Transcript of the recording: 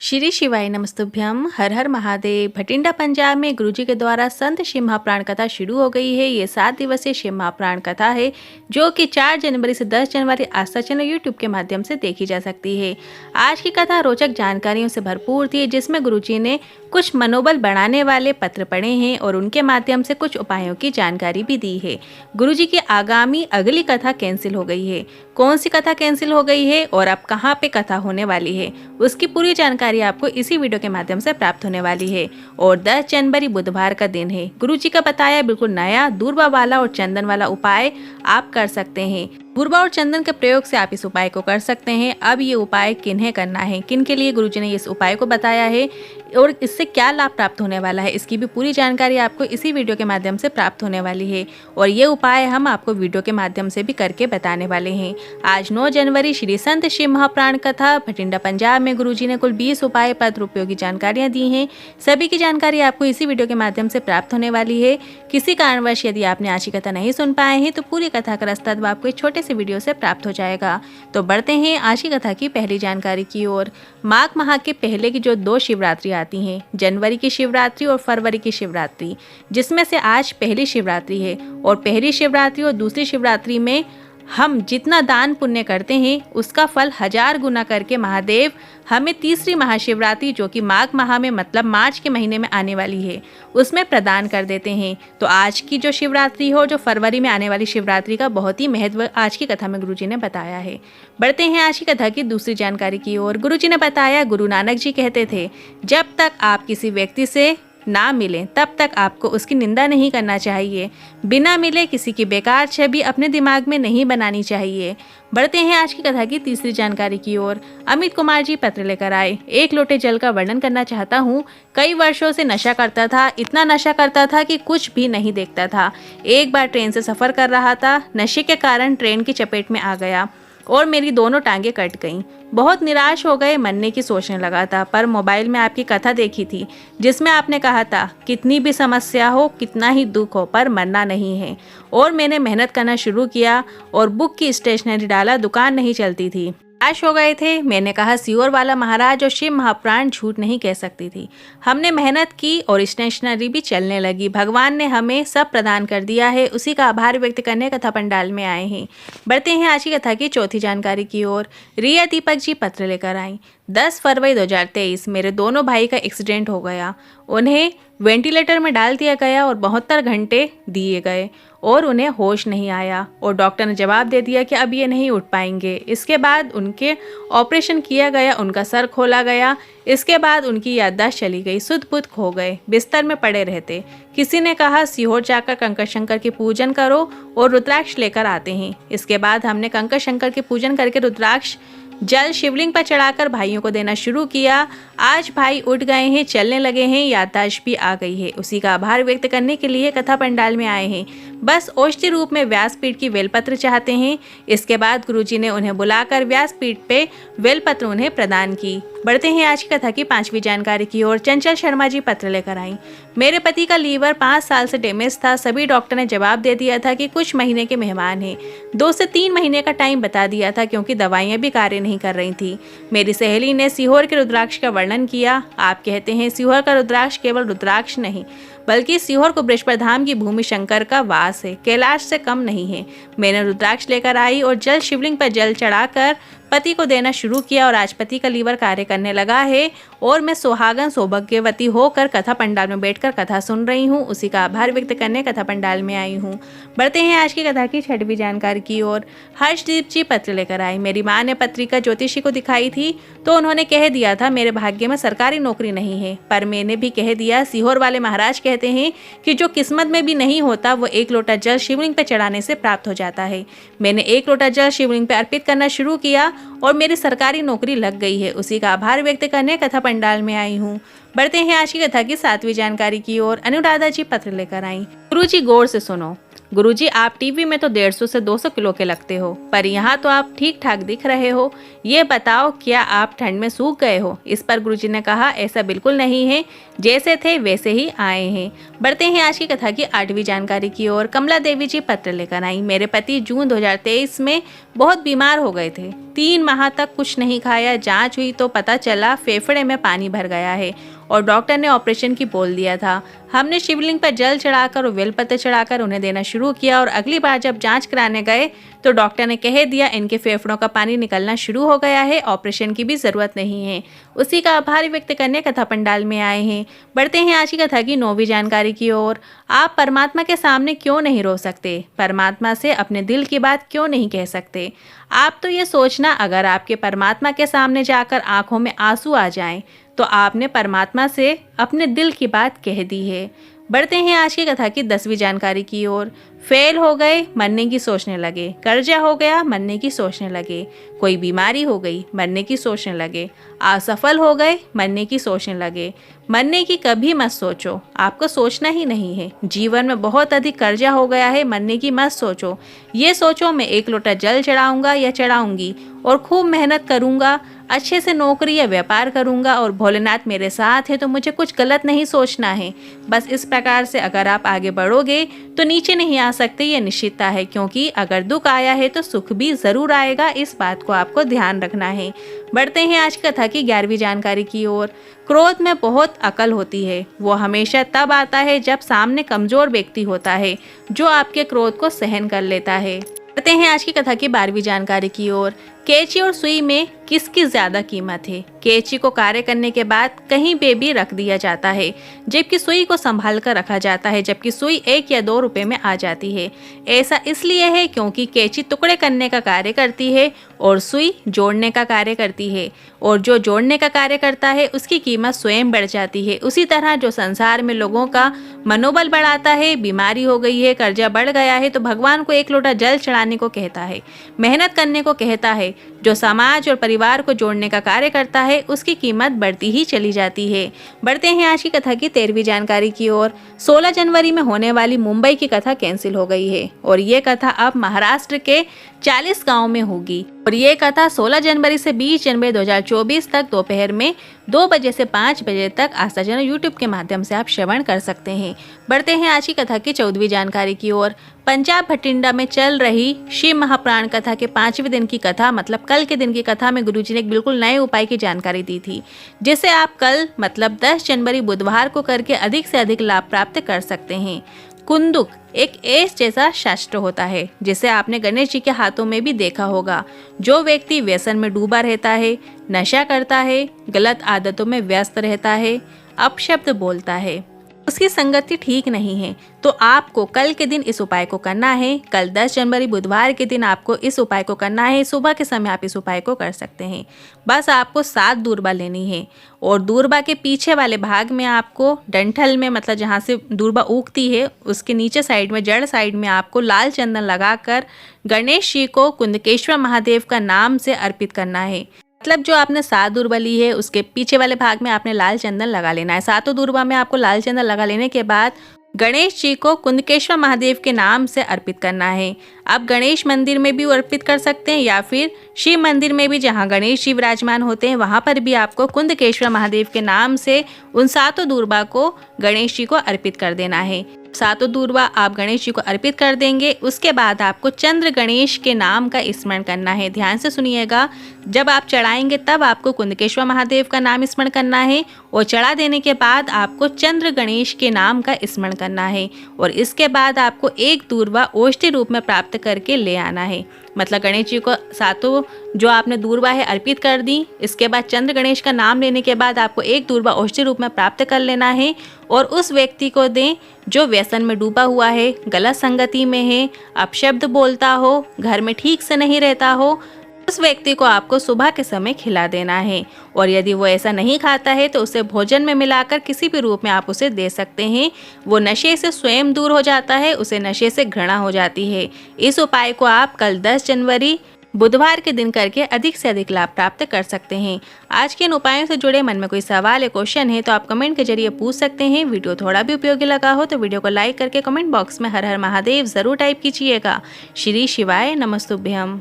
श्री शिवाय नमस्तुभ्यम। हर हर महादेव। भटिंडा पंजाब में गुरुजी के द्वारा संत शिव महाप्राण कथा शुरू हो गई है। ये 7 दिवसीय शिव महाप्राण कथा है जो कि 4 जनवरी से 10 जनवरी आस्था चैनल यूट्यूब के माध्यम से देखी जा सकती है। आज की कथा रोचक जानकारियों से भरपूर थी, जिसमें गुरुजी ने कुछ मनोबल बढ़ाने वाले पत्र पढ़े हैं और उनके माध्यम से कुछ उपायों की जानकारी भी दी है। गुरुजी की आगामी अगली कथा कैंसिल हो गई है। कौन सी कथा कैंसिल हो गई है और अब कहाँ पे कथा होने वाली है, उसकी पूरी जानकारी आपको इसी वीडियो के माध्यम से प्राप्त होने वाली है। और 10 जनवरी बुधवार का दिन है। गुरुजी का बताया बिल्कुल नया दूर्वा वाला और चंदन वाला उपाय आप कर सकते हैं। दूर्वा और चंदन के प्रयोग से आप इस उपाय को कर सकते हैं। अब ये उपाय किन्हें करना है, किन के लिए गुरुजी ने इस उपाय को बताया है और इससे क्या लाभ प्राप्त होने वाला है, इसकी भी पूरी जानकारी आपको इसी वीडियो के माध्यम से प्राप्त होने वाली है। और ये उपाय हम आपको वीडियो के माध्यम से भी करके बताने वाले हैं। आज 9 जनवरी श्री संत शिव महाप्राण कथा भटिंडा पंजाब में गुरुजी ने कुल 20 उपाय पत्र उपयोगी जानकारियां दी हैं। सभी की जानकारी आपको इसी वीडियो के माध्यम से प्राप्त होने वाली है। किसी कारणवश यदि आपने आज की कथा नहीं सुन पाए हैं तो पूरी कथा का रसतत्व आपको एक छोटे से वीडियो से प्राप्त हो जाएगा। तो बढ़ते हैं आज की कथा की पहली जानकारी की ओर। माघ माह के पहले की जो 2 शिवरात्रि आती हैं, जनवरी की शिवरात्रि और फरवरी की शिवरात्रि, जिसमें से आज पहली शिवरात्रि है। और पहली शिवरात्रि और दूसरी शिवरात्रि में हम जितना दान पुण्य करते हैं उसका फल 1000 गुना करके महादेव हमें तीसरी महाशिवरात्रि, जो कि माघ माह में मतलब मार्च के महीने में आने वाली है, उसमें प्रदान कर देते हैं। तो आज की जो शिवरात्रि हो, जो फरवरी में आने वाली शिवरात्रि का बहुत ही महत्व आज की कथा में गुरुजी ने बताया है। बढ़ते हैं आज की कथा की दूसरी जानकारी की ओर। गुरुजी ने बताया, गुरु नानक जी कहते थे, जब तक आप किसी व्यक्ति से ना मिलें तब तक आपको उसकी निंदा नहीं करना चाहिए। बिना मिले किसी की बेकार छवि अपने दिमाग में नहीं बनानी चाहिए। बढ़ते हैं आज की कथा की तीसरी जानकारी की ओर। अमित कुमार जी पत्र लेकर आए। 1 लोटे जल का वर्णन करना चाहता हूँ। कई वर्षों से नशा करता था, इतना नशा करता था कि कुछ भी नहीं देखता था। एक बार ट्रेन से सफ़र कर रहा था, नशे के कारण ट्रेन की चपेट में आ गया और मेरी दोनों टांगें कट गईं। बहुत निराश हो गए, मरने की सोचने लगा था। पर मोबाइल में आपकी कथा देखी थी जिसमें आपने कहा था, कितनी भी समस्या हो, कितना ही दुख हो, पर मरना नहीं है। और मैंने मेहनत करना शुरू किया और बुक की स्टेशनरी डाला, दुकान नहीं चलती थी। निराश हो गए थे। मैंने कहा, सियोर वाला महाराज और शिव महाप्राण झूठ नहीं कह सकती थी। हमने मेहनत की और स्टेशनरी भी चलने लगी। भगवान ने हमें सब प्रदान कर दिया है, उसी का आभार व्यक्त करने कथा पंडाल में आए हैं। बढ़ते हैं आज की कथा की चौथी जानकारी की ओर। रिया दीपक जी पत्र लेकर आई। 10 फरवरी 2023 मेरे दोनों भाई का एक्सीडेंट हो गया। उन्हें वेंटिलेटर में डाल दिया गया और 72 घंटे दिए गए और उन्हें होश नहीं आया और डॉक्टर ने जवाब दे दिया कि अब ये नहीं उठ पाएंगे। इसके बाद उनके ऑपरेशन किया गया, उनका सर खोला गया। इसके बाद उनकी याददाश्त चली गई, सुध-बुध खो गए, बिस्तर में पड़े रहते। किसी ने कहा, सीहोर जाकर कंकर शंकर की पूजन करो और रुद्राक्ष लेकर आते हैं। इसके बाद हमने कंकर शंकर की पूजन करके रुद्राक्ष जल शिवलिंग पर चढ़ाकर भाइयों को देना शुरू किया। आज भाई उठ गए हैं, चलने लगे हैं, याददाश्त भी आ गई है। उसी का आभार व्यक्त करने के लिए कथा पंडाल में आए हैं। बस औषधि रूप में व्यासपीठ की बेलपत्र चाहते हैं। इसके बाद गुरुजी ने उन्हें बुलाकर व्यासपीठ पे बेलपत्र उन्हें प्रदान की। बढ़ते हैं आज की कथा की 5वीं जानकारी की ओर। चंचल शर्मा जी पत्र लेकर आई। मेरे पति का लीवर 5 साल से डैमेज था। सभी डॉक्टर ने जवाब दे दिया था कि कुछ महीने के मेहमान हैं। 2 से 3 महीने का टाइम बता दिया था, क्योंकि दवाइयाँ भी कार्य नहीं कर रही थी। मेरी सहेली ने सीहोर के रुद्राक्ष का वर्णन किया। आप कहते हैं सीहोर का रुद्राक्ष केवल रुद्राक्ष नहीं, बल्कि सीहोर को बृहस्पति धाम की भूमि शंकर का वास है, कैलाश से कम नहीं है। मैंने रुद्राक्ष लेकर आई और जल शिवलिंग पर जल चढ़ाकर पति को देना शुरू किया और आज पति का लीवर कार्य करने लगा है और मैं सुहागन सौभाग्यवती होकर कथा पंडाल में बैठकर कथा सुन रही हूँ। उसी का आभार व्यक्त करने कथा पंडाल में आई हूँ। बढ़ते हैं आज की कथा की 6वीं जानकारी की ओर। हर्षदीप जी पत्र लेकर आए। मेरी माँ ने पत्रिका ज्योतिषी को दिखाई थी तो उन्होंने कह दिया था मेरे भाग्य में सरकारी नौकरी नहीं है। पर मैंने भी कह दिया, सीहोर वाले महाराज कहते हैं कि जो किस्मत में भी नहीं होता वो 1 लोटा जल शिवलिंग पर चढ़ाने से प्राप्त हो जाता है। मैंने 1 लोटा जल शिवलिंग पर अर्पित करना शुरू किया और मेरी सरकारी नौकरी लग गई है। उसी का आभार व्यक्त करने कथा पंडाल में आई हूँ। बढ़ते हैं आज की कथा की 7वीं जानकारी की ओर। अनुराधा जी पत्र लेकर आई। गुरुजी गौर से सुनो। गुरुजी, आप टीवी में तो 150 से 200 किलो के लगते हो, पर यहाँ तो आप ठीक ठाक दिख रहे हो। ये बताओ, क्या आप ठंड में सूख गए हो? इस पर गुरुजी ने कहा, ऐसा बिल्कुल नहीं है, जैसे थे वैसे ही आए हैं। बढ़ते हैं आज की कथा की 8वीं जानकारी की ओर। कमला देवी जी पत्र लेकर आई। मेरे पति जून 2023 में बहुत बीमार हो गए थे। 3 माह तक कुछ नहीं खाया। जांच हुई तो पता चला फेफड़े में पानी भर गया है और डॉक्टर ने ऑपरेशन की बोल दिया था। हमने शिवलिंग पर जल चढ़ाकर और बेलपत्र चढ़ाकर उन्हें देना शुरू किया और अगली बार जब जांच कराने गए तो डॉक्टर ने कह दिया इनके फेफड़ों का पानी निकलना शुरू हो गया है, ऑपरेशन की भी ज़रूरत नहीं है। उसी का आभार व्यक्त करने कथा पंडाल में आए हैं। बढ़ते हैं आज की कथा की 9वीं जानकारी की ओर। आप परमात्मा के सामने क्यों नहीं रो सकते? परमात्मा से अपने दिल की बात क्यों नहीं कह सकते? आप तो ये सोचना, अगर आपके परमात्मा के सामने जाकर आंखों में आंसू आ जाएं तो आपने परमात्मा से अपने दिल की बात कह दी है। बढ़ते हैं आज की कथा की 10वीं जानकारी की ओर। फेल हो गए, मरने की सोचने लगे। कर्जा हो गया, मरने की सोचने लगे। कोई बीमारी हो गई, मरने की सोचने लगे। असफल हो गए, मरने की सोचने लगे। मरने की कभी मत सोचो, आपको सोचना ही नहीं है। जीवन में बहुत अधिक कर्जा हो गया है, मरने की मत सोचो। ये सोचो मैं 1 लोटा जल चढ़ाऊंगा या चढ़ाऊंगी और खूब मेहनत करूंगा, अच्छे से नौकरी या व्यापार करूंगा और भोलेनाथ मेरे साथ है तो मुझे कुछ गलत नहीं सोचना है। बस इस प्रकार से अगर आप आगे बढ़ोगे तो नीचे नहीं आ सकते, ये निश्चितता है, क्योंकि अगर दुख आया है तो सुख भी जरूर आएगा। इस बात को आपको ध्यान रखना है। बढ़ते हैं आज कथा की 11वीं जानकारी की ओर। क्रोध में बहुत अकल होती है। वो हमेशा तब आता है जब सामने कमजोर व्यक्ति होता है जो आपके क्रोध को सहन कर लेता है। बढ़ते हैं आज की कथा की 12वीं जानकारी की ओर। कैंची और सुई में किसकी ज्यादा कीमत है? कैंची को कार्य करने के बाद कहीं पे भी रख दिया जाता है, जबकि सुई को संभाल कर रखा जाता है, जबकि सुई 1 या 2 रुपए में आ जाती है। ऐसा इसलिए है क्योंकि कैंची टुकड़े करने का कार्य करती है और सुई जोड़ने का कार्य करती है, और जो जोड़ने का कार्य करता है उसकी कीमत स्वयं बढ़ जाती है। उसी तरह जो संसार में लोगों का मनोबल बढ़ाता है, बीमारी हो गई है, कर्जा बढ़ गया है तो भगवान को 1 लोटा जल चढ़ाने को कहता है, मेहनत करने को कहता है। जो समाज और परिवार को जोड़ने का कार्य करता है उसकी कीमत बढ़ती ही चली जाती है। बढ़ते हैं आज की कथा की 13वीं जानकारी की ओर। 16 जनवरी में होने वाली मुंबई की कथा कैंसिल हो गई है और ये कथा अब महाराष्ट्र के 40 गांव में होगी और ये कथा 16 जनवरी से 20 जनवरी 2024 तक दोपहर में 2 बजे से 5 बजे तक आस्था चैनल यूट्यूब के माध्यम से आप श्रवण कर सकते हैं। बढ़ते हैं आज की कथा की 14वीं जानकारी की ओर। पंजाब भटिंडा में चल रही शिव महाप्राण कथा के 5वें दिन की कथा, मतलब कल के दिन की कथा में गुरुजी ने एक बिल्कुल नए उपाय की जानकारी दी थी, जिसे आप कल मतलब 10 जनवरी बुधवार को करके अधिक से अधिक लाभ प्राप्त कर सकते हैं। कुंदुक एक एस जैसा शस्त्र होता है जिसे आपने गणेश जी के हाथों में भी देखा होगा। जो व्यक्ति व्यसन में डूबा रहता है, नशा करता है, गलत आदतों में व्यस्त रहता है, अपशब्द बोलता है, उसकी संगति ठीक नहीं है, तो आपको कल के दिन इस उपाय को करना है। कल 10 जनवरी बुधवार के दिन आपको इस उपाय को करना है। सुबह के समय आप इस उपाय को कर सकते हैं। बस आपको 7 दूर्बा लेनी है और दूर्बा के पीछे वाले भाग में आपको डंठल में, मतलब जहाँ से दूर्बा उगती है उसके नीचे साइड में, जड़ साइड में आपको लाल चंदन लगाकर गणेश जी को कुंदकेश्वर महादेव का नाम से अर्पित करना है। मतलब जो आपने 7 दूर्बा ली है उसके पीछे वाले भाग में आपने लाल चंदन लगा लेना है। 7 दूर्बा में आपको लाल चंदन लगा लेने के बाद गणेश जी को कुंदकेश्वर महादेव के नाम से अर्पित करना है। आप गणेश मंदिर में भी अर्पित कर सकते हैं या फिर शिव मंदिर में भी, जहां गणेश जी विराजमान होते हैं वहां पर भी आपको कुंदकेश्वर महादेव के नाम से उन 7 दूर्बा को गणेश जी को अर्पित कर देना है। 7 दूर्बा आप गणेश जी को अर्पित कर देंगे। उसके बाद आपको चंद्र गणेश के नाम का स्मरण करना है। ध्यान से सुनिएगा, जब आप चढ़ाएंगे तब आपको कुंदकेश्वर महादेव का नाम स्मरण करना है और चढ़ा देने के बाद आपको चंद्र गणेश के नाम का स्मरण करना है और इसके बाद आपको 1 दूर्बा औषधि रूप में प्राप्त करके ले आना है। मतलब गणेश जी को 7 जो आपने दूर्बा है अर्पित कर दी, इसके बाद चंद्र गणेश का नाम लेने के बाद आपको 1 दूर्बा औषधि रूप में प्राप्त कर लेना है और उस व्यक्ति को दें जो व्यसन में डूबा हुआ है, गलत संगति में है, अपशब्द बोलता हो, घर में ठीक से नहीं रहता हो, उस व्यक्ति को आपको सुबह के समय खिला देना है। और यदि वो ऐसा नहीं खाता है तो उसे भोजन में मिलाकर किसी भी रूप में आप उसे दे सकते हैं। वो नशे से स्वयं दूर हो जाता है, उसे नशे से घृणा हो जाती है। इस उपाय को आप कल 10 जनवरी बुधवार के दिन करके अधिक से अधिक लाभ प्राप्त कर सकते हैं। आज के इन उपायों से जुड़े मन में कोई सवाल या क्वेश्चन है तो आप कमेंट के जरिए पूछ सकते हैं। वीडियो थोड़ा भी उपयोगी लगा हो तो वीडियो को लाइक करके कमेंट बॉक्स में हर हर महादेव जरूर टाइप कीजिएगा। श्री शिवाय नमस्तुभ्यम।